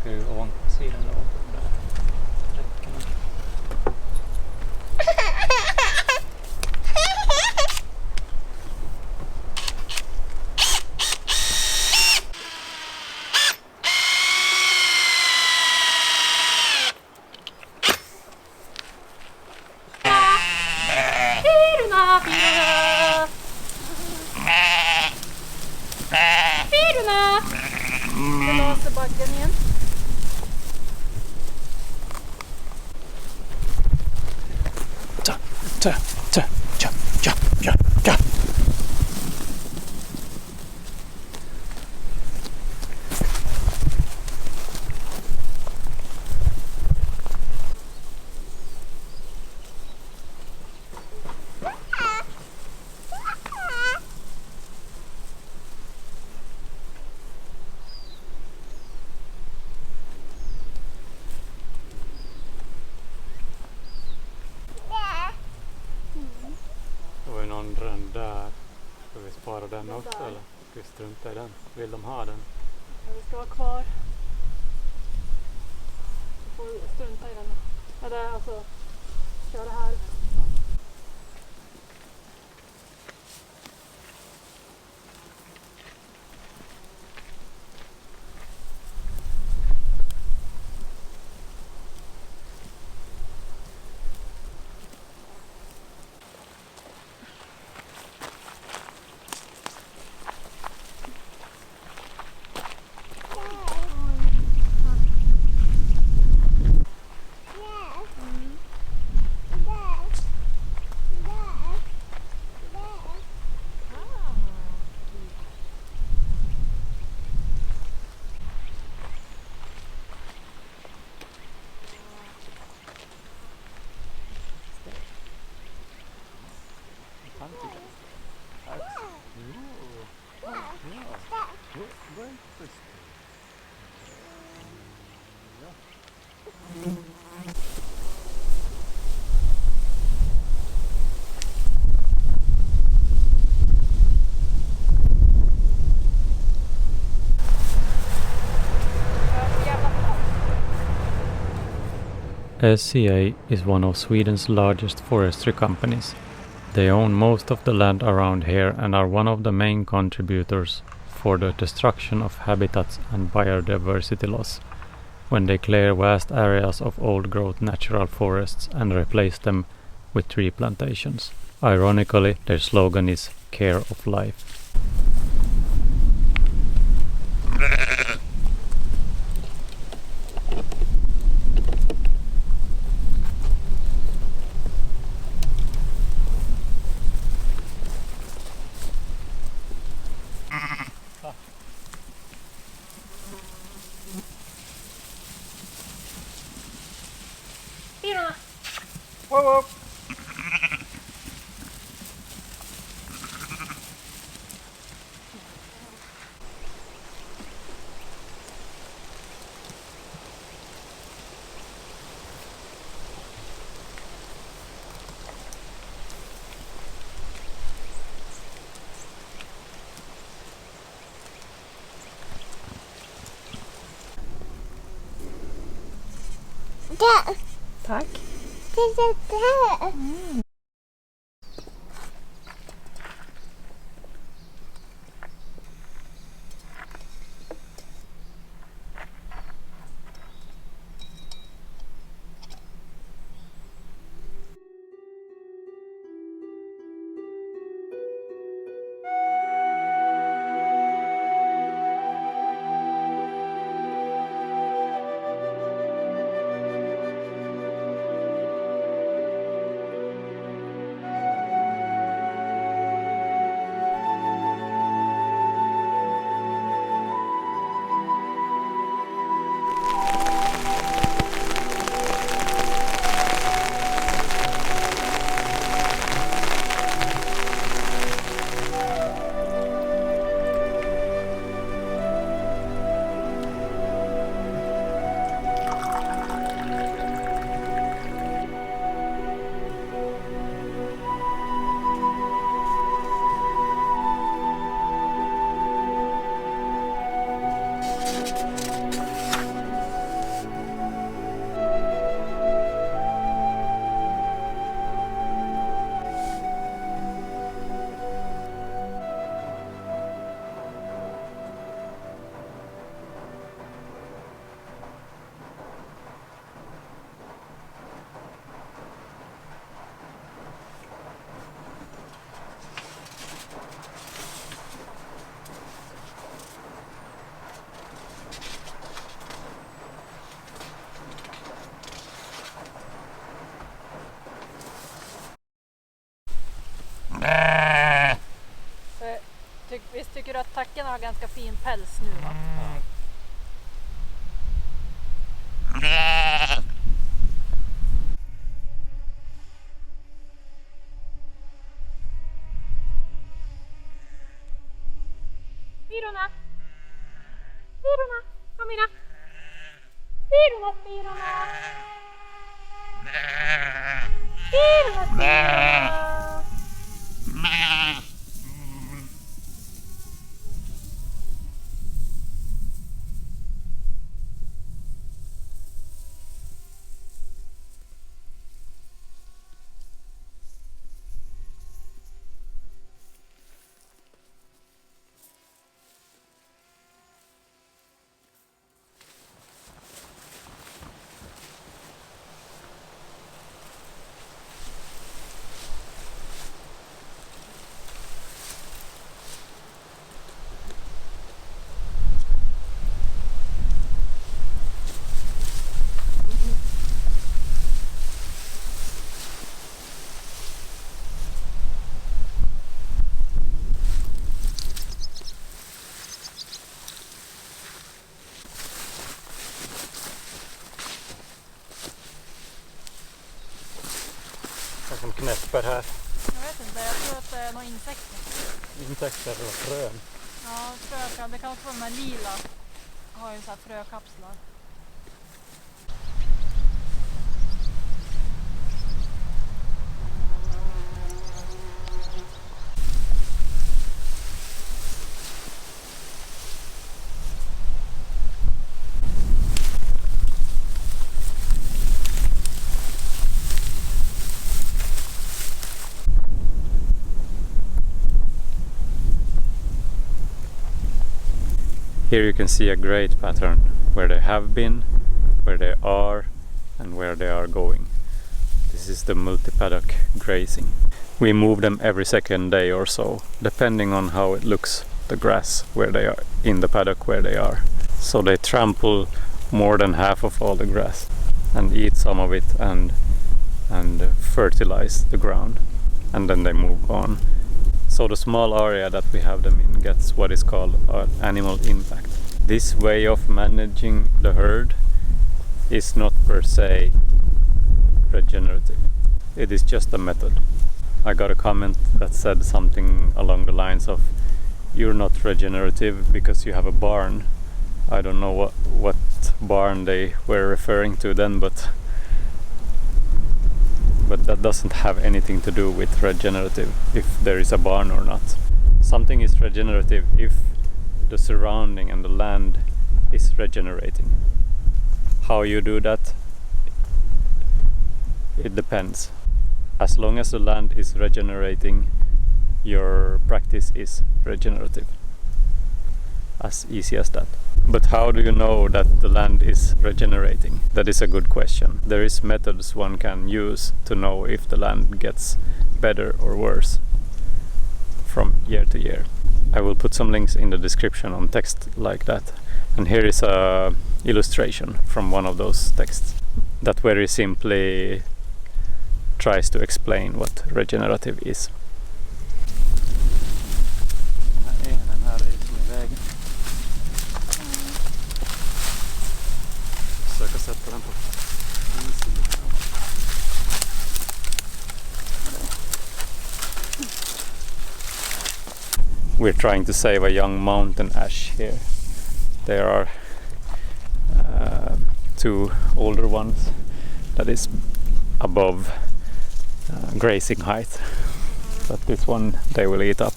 Ska ju ovanpå sidan då, de där räckena. Backen igen. Det var ju någon ränn där. Ska vi spara den också eller? Ska vi strunta i den? Vill de ha den? Ja, vi ska vara kvar. Vi får strunta i den. Eller alltså, köra här. SCA is one of Sweden's largest forestry companies. They own most of the land around here and are one of the main contributors for the destruction of habitats and biodiversity loss when they clear vast areas of old-growth natural forests and replace them with tree plantations. Ironically, their slogan is "Care of Life." Whoa. Tack. röttackorna har ganska fin päls nu, va? Spirorna! Spirorna! Kom in! Spirorna, spirorna! Spirorna, spirorna! Som knäpper här. Jag vet inte, jag tror att det är några insekter. Insekter och frön. Ja, frökar. Det kan också vara de här lila. Har ju så här frökapslar. Here you can see a great pattern where they have been, where they are, and where they are going. This is the multi-paddock grazing. We move them every second day or so, depending on how it looks, the grass where they are, in the paddock where they are. So they trample more than half of all the grass and eat some of it and fertilize the ground, and then they move on. So the small area that we have them in gets what is called animal impact. This way of managing the herd is not per se regenerative. It is just a method. I got a comment that said something along the lines of, "You're not regenerative because you have a barn." I don't know what barn they were referring to then, but that doesn't have anything to do with regenerative, if there is a barn or not. Something is regenerative if the surrounding and the land is regenerating. How you do that, it depends. As long as the land is regenerating, your practice is regenerative. As easy as that. But how do you know that the land is regenerating? That is a good question. There is methods one can use to know if the land gets better or worse from year to year. I will put some links in the description on text like that. And here is a illustration from one of those texts that very simply tries to explain what regenerative is. We're trying to save a young mountain ash here. There are two older ones that is above grazing height, but this one they will eat up.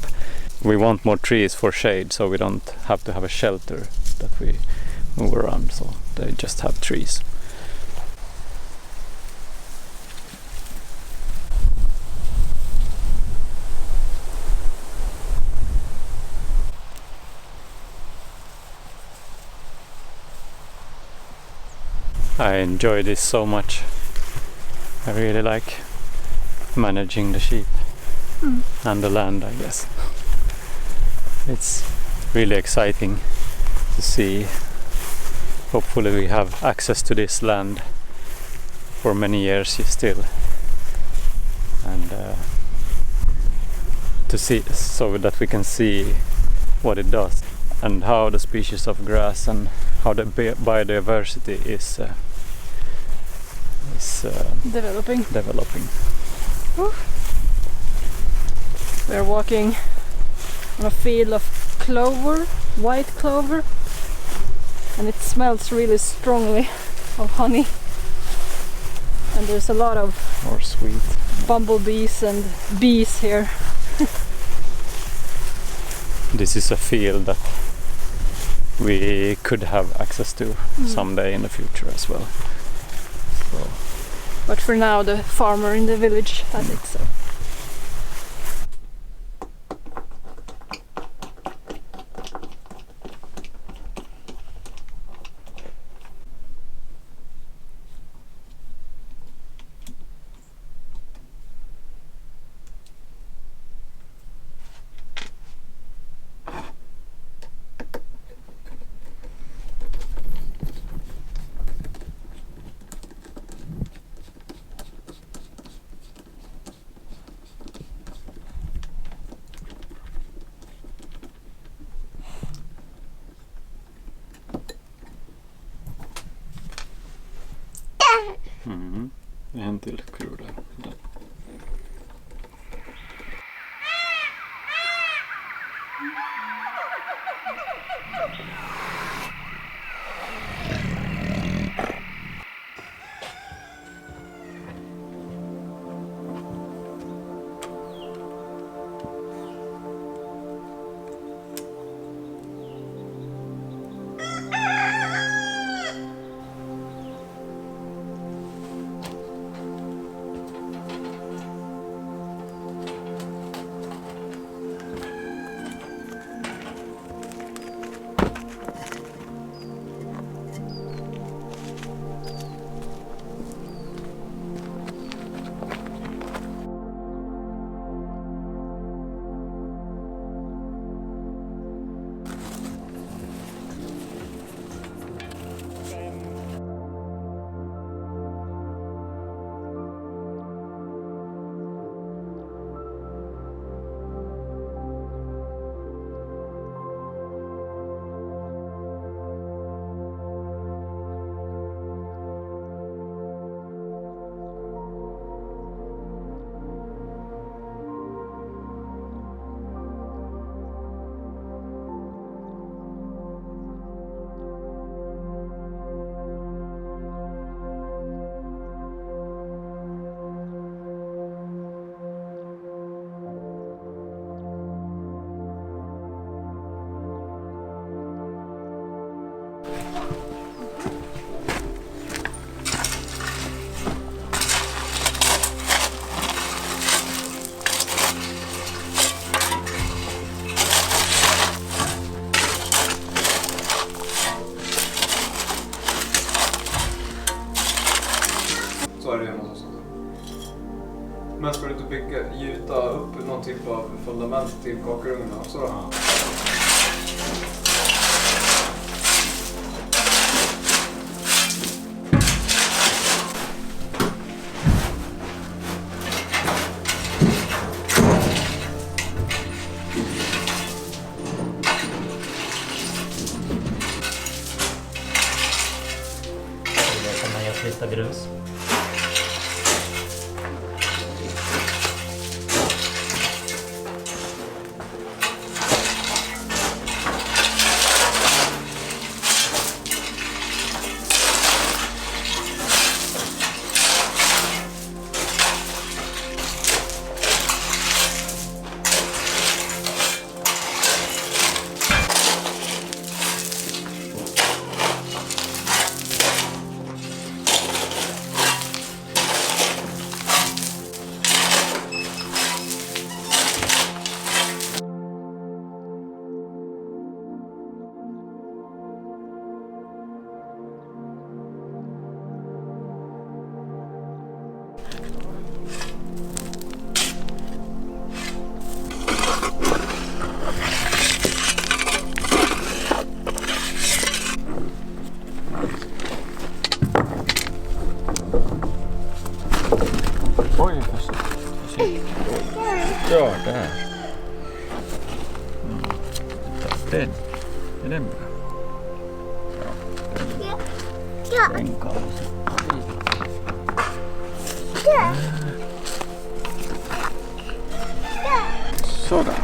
We want more trees for shade, so we don't have to have a shelter that we move around, so they just have trees. I enjoy this so much. I really like managing the sheep and the land, I guess. It's really exciting to see. Hopefully we have access to this land for many years still, and to see, so that we can see what it does and how the species of grass and how the biodiversity is developing. Ooh. We're walking on a field of clover, white clover, and it smells really strongly of honey. And there's a lot of sweet bumblebees and bees here. This is a field that we could have access to someday in the future as well. So. But for now the farmer in the village has it, so. En till kul där. Men ska du inte gjuta upp någon typ av fundament till kakelugnen också då? Ja. Det kan man ge lite grus. Oj, ja, där. Är den bra? Ja. Den kanske. Sådär.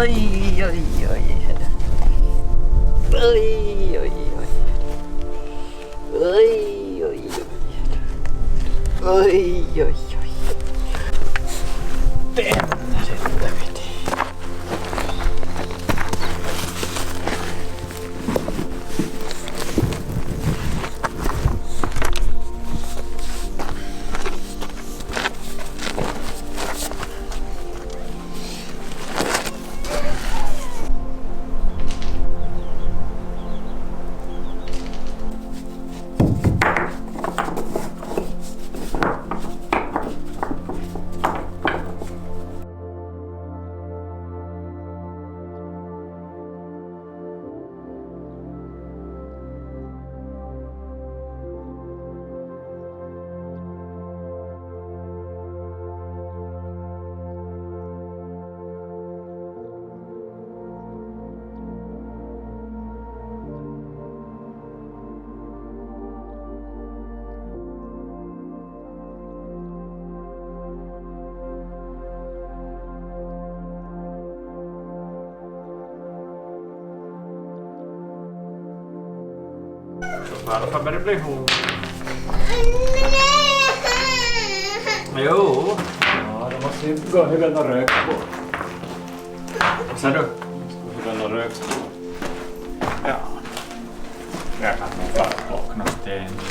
Oj, oj, oj. Oj, oj, oj. Oj, oj, oj. Oj, oj, oj. Den sätter vi till. Varför börjar det bli hår? Jo. Ja, det måste ju gå hur den rök på. Vad säger du? Hur den rök på. Ja. Jag kan nog bara plocka sten lite.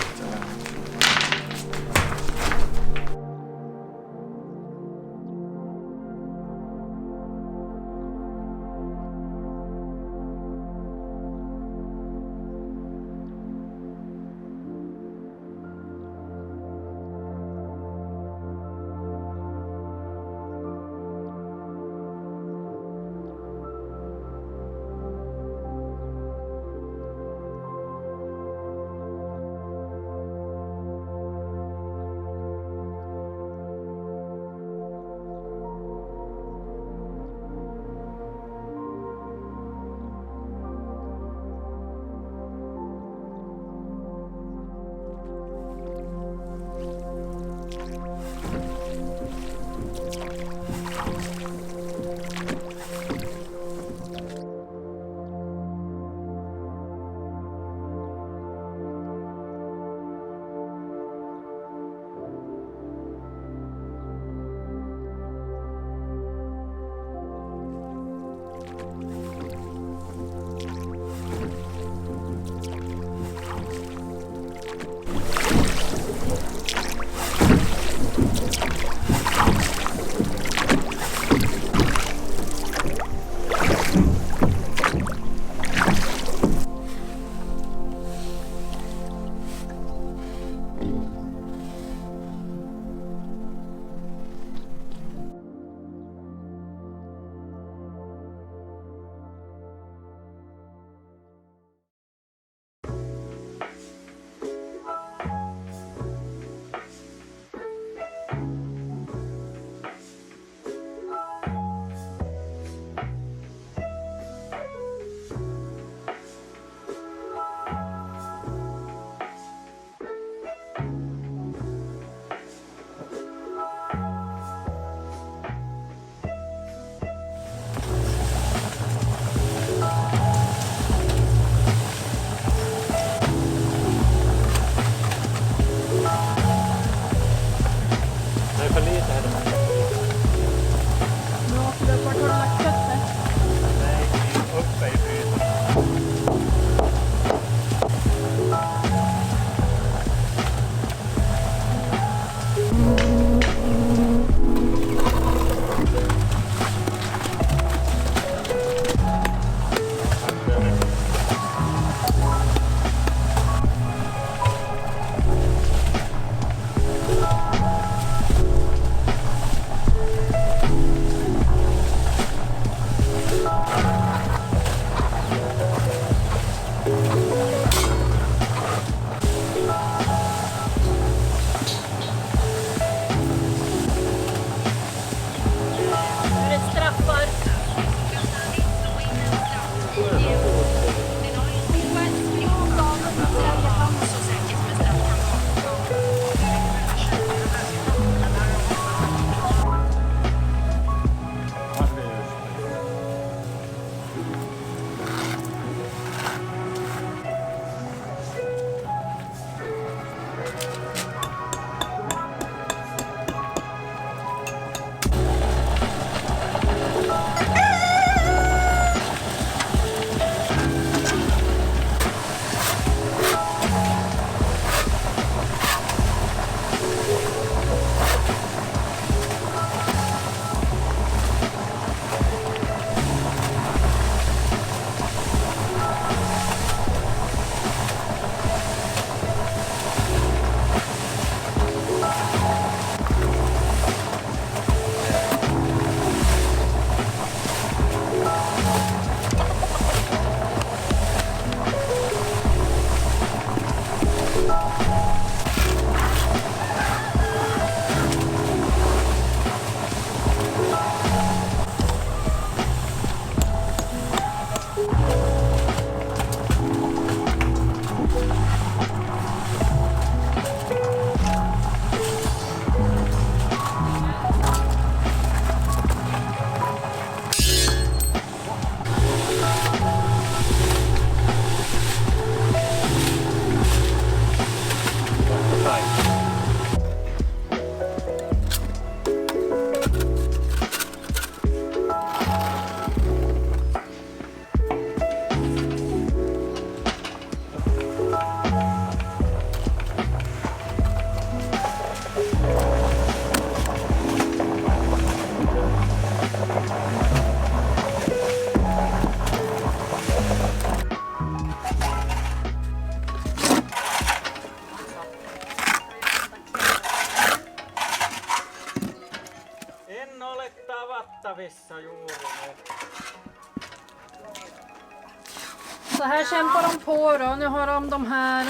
Så här kämpar de på då. Nu har de här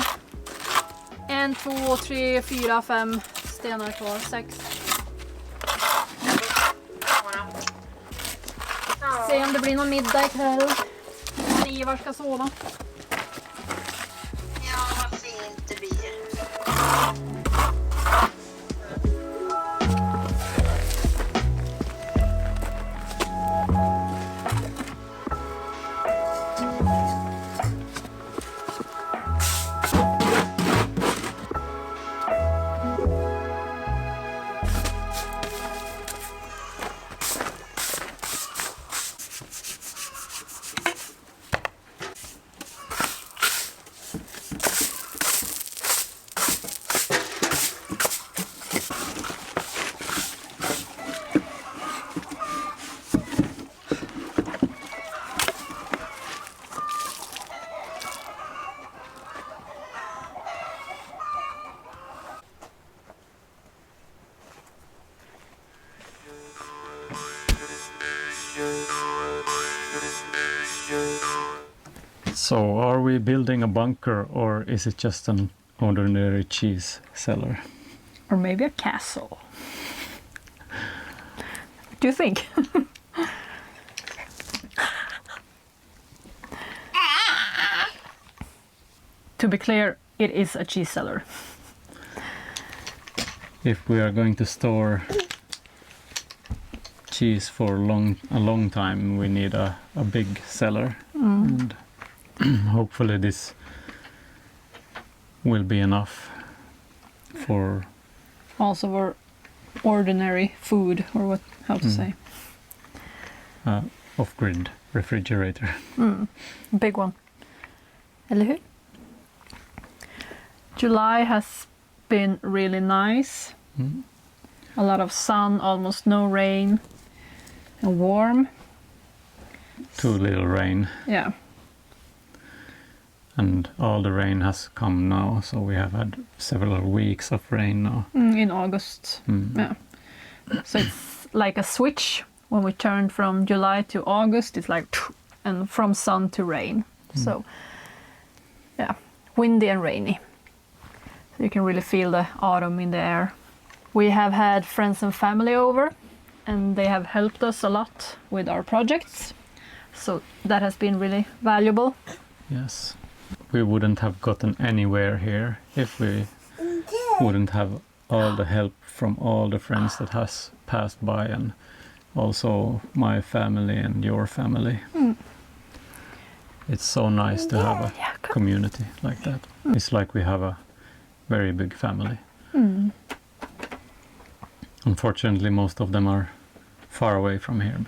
1, 2, 3, 4, 5 stenar kvar. 6. Se om det blir någon middag ikväll. Ivar ska sova. Ja, vad fint det blir. So, are we building a bunker or is it just an ordinary cheese cellar? Or maybe a castle. What do you think? To be clear, it is a cheese cellar. If we are going to store cheese for a long time, we need a big cellar. And hopefully this will be enough for Also for ordinary food, or how to say. Off-grid refrigerator. Big one. Eller hur? July has been really nice. A lot of sun, almost no rain, and warm. Too little rain. Yeah. And all the rain has come now, so we have had several weeks of rain now. In August. Yeah. So it's like a switch. When we turned from July to August, it's like, and from sun to rain. So, yeah, windy and rainy. So you can really feel the autumn in the air. We have had friends and family over, and they have helped us a lot with our projects. So that has been really valuable. Yes. We wouldn't have gotten anywhere here if we wouldn't have all the help from all the friends that has passed by, and also my family and your family. It's so nice to have a community like that. It's like we have a very big family. Unfortunately, most of them are far away from here.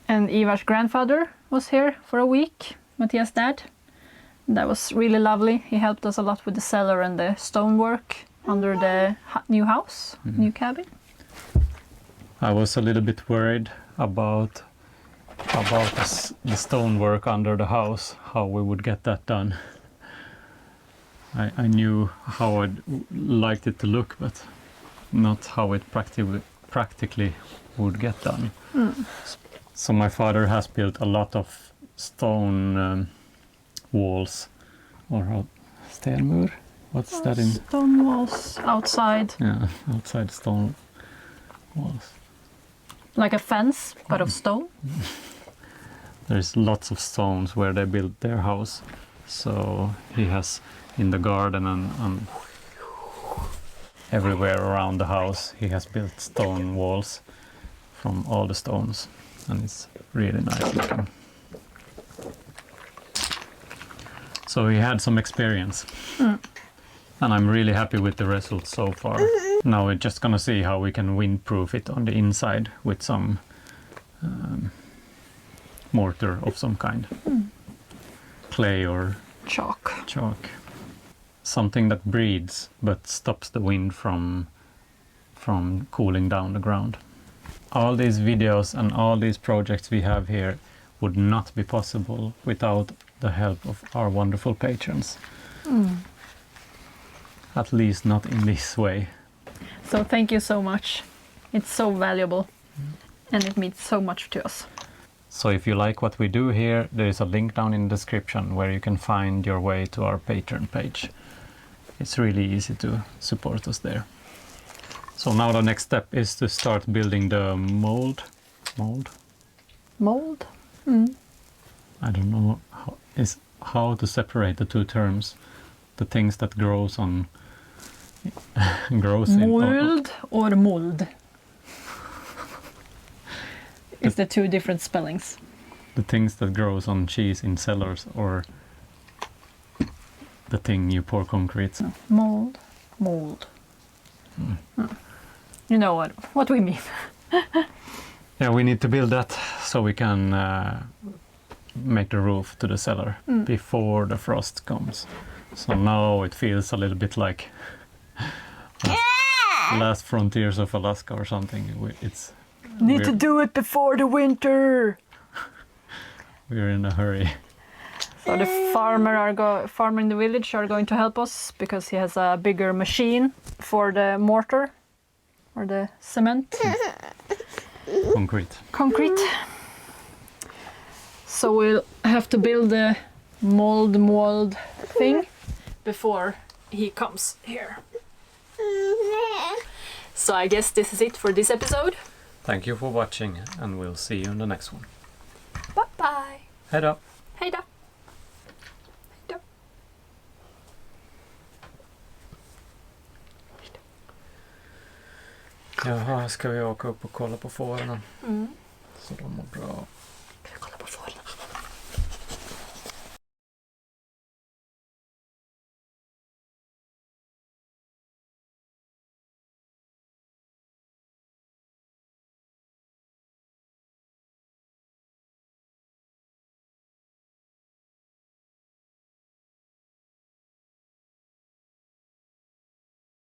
And Ivar's grandfather was here for a week, Mathias' dad. That was really lovely. He helped us a lot with the cellar and the stonework under the new house, new cabin. I was a little bit worried about the stonework under the house, how we would get that done. I knew how I'd liked it to look, but not how it practically would get done. So my father has built a lot of stone walls, or stenmur. What's that in? Stone walls outside. Yeah, outside stone walls. Like a fence, but of stone. There's lots of stones where they built their house. So he has in the garden and everywhere around the house he has built stone walls from all the stones, and it's really nice looking. So he had some experience, and I'm really happy with the results so far. Now we're just gonna see how we can windproof it on the inside with some mortar of some kind, clay or chalk. Something that breathes but stops the wind from cooling down the ground. All these videos and all these projects we have here would not be possible without the help of our wonderful patrons. At least not in this way. So thank you so much. It's so valuable and it means so much to us. So if you like what we do here, there is a link down in the description where you can find your way to our Patreon page. It's really easy to support us there. So now the next step is to start building the mold. Mold? I don't know how to separate the two terms. The things that grows in Mold or mold? It's the two different spellings. the things that grows on cheese in cellars, or the thing you pour concrete. Mold. You know what we mean. Yeah, we need to build that so we can make the roof to the cellar before the frost comes. So now it feels a little bit like last frontiers of Alaska or something. Need to do it before the winter. We're in a hurry. So the farmer in the village are going to help us because he has a bigger machine for the mortar or the cement. Concrete. So we'll have to build the mold thing before he comes here. So I guess this is it for this episode. Thank you for watching, and we'll see you in the next one. Bye bye. Head up. Hej då. Jaha, ska vi åka upp och kolla på fåren? Så de mår bra.